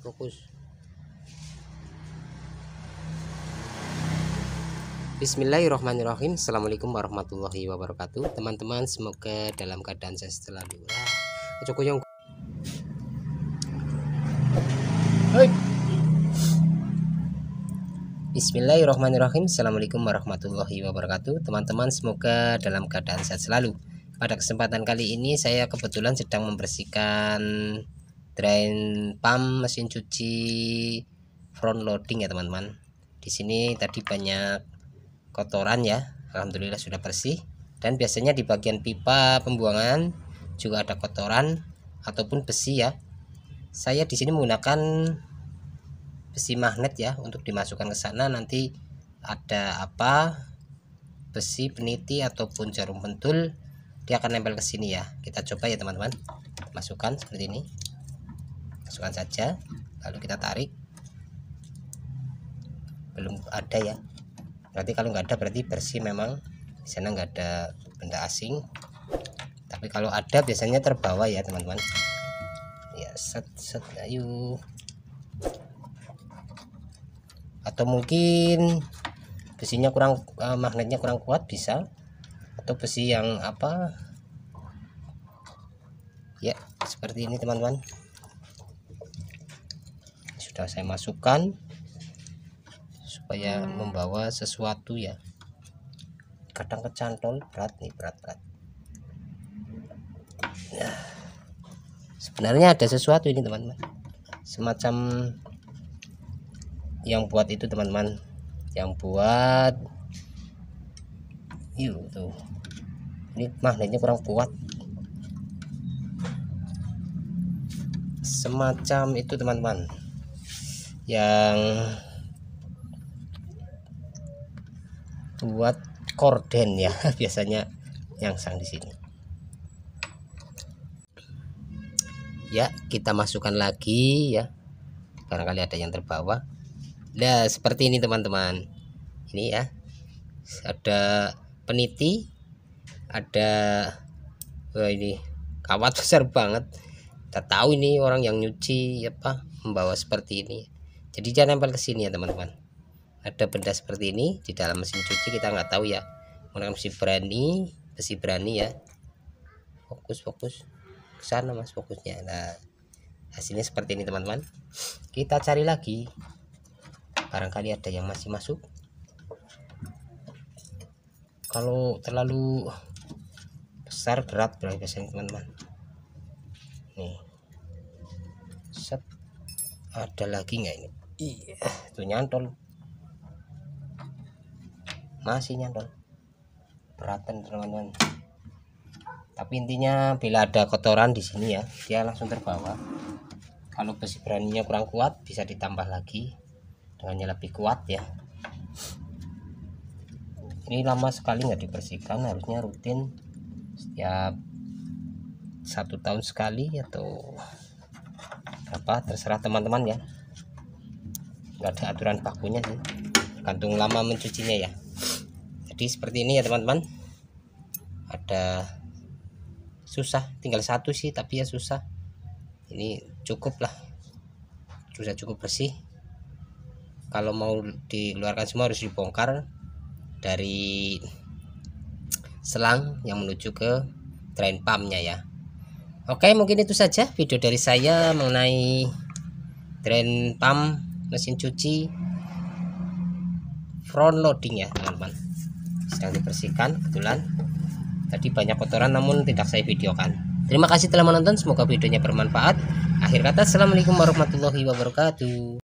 Fokus. Bismillahirrahmanirrahim. Assalamualaikum warahmatullahi wabarakatuh. Teman-teman, semoga dalam keadaan sehat selalu. Bismillahirrahmanirrahim. Assalamualaikum warahmatullahi wabarakatuh. Teman-teman, semoga dalam keadaan sehat selalu. Pada kesempatan kali ini saya kebetulan sedang membersihkan drain pump mesin cuci front loading ya teman-teman. Di sini tadi banyak kotoran ya. Alhamdulillah sudah bersih. Dan biasanya di bagian pipa pembuangan juga ada kotoran ataupun besi ya. Saya di sini menggunakan besi magnet ya untuk dimasukkan ke sana. Nanti ada besi peniti ataupun jarum pentul, dia akan nempel ke sini ya. Kita coba ya teman-teman. Masukkan seperti ini. Masukkan saja, lalu kita tarik. Belum ada ya. Berarti kalau nggak ada berarti bersih, memang di sana nggak ada benda asing. Tapi kalau ada biasanya terbawa ya teman-teman. Ya, set ayo. Atau mungkin besinya kurang, magnetnya kurang kuat bisa, atau besi yang ya seperti ini teman-teman. Sudah saya masukkan supaya membawa sesuatu ya. Kadang kecantol, berat nih, berat. Nah, sebenarnya ada sesuatu ini teman-teman, semacam yang buat itu teman-teman, yang buat tuh, ini magnetnya kurang kuat, semacam itu teman-teman, yang buat korden ya. Biasanya nyangsang di sini ya. Kita masukkan lagi ya, barangkali ada yang terbawa. Nah seperti ini teman-teman, ini ya, ada peniti, ada ini kawat besar banget. Kita tahu ini orang yang nyuci membawa seperti ini, jadi jangan nempel ke sini ya teman-teman. Ada benda seperti ini di dalam mesin cuci, kita nggak tahu ya, menggunakan besi berani ya. Fokus ke sana mas, fokusnya. Nah hasilnya seperti ini teman-teman. Kita cari lagi, barangkali ada yang masih masuk. Kalau terlalu besar berat biasanya teman-teman. Nih, set, ada lagi nggak ini? Iya, tuh nyantol, masih nyantol, beratan teman-teman. Tapi intinya bila ada kotoran di sini ya, dia langsung terbawa. Kalau besi beraninya kurang kuat, bisa ditambah lagi dengan yang lebih kuat ya. Ini lama sekali nggak dibersihkan, harusnya rutin setiap 1 tahun sekali atau berapa, terserah teman-teman ya. Nggak ada aturan bakunya sih, tergantung lama mencucinya ya. Jadi seperti ini ya teman-teman. Ada susah, tinggal satu sih, tapi ya susah. Ini cukup lah, sudah cukup bersih. Kalau mau dikeluarkan semua harus dibongkar dari selang yang menuju ke drain pumpnya ya. Oke, mungkin itu saja video dari saya mengenai drain pump mesin cuci front loading ya teman-teman. Sedang dibersihkan, kebetulan tadi banyak kotoran namun tidak saya videokan. Terima kasih telah menonton, semoga videonya bermanfaat. Akhir kata, assalamualaikum warahmatullahi wabarakatuh.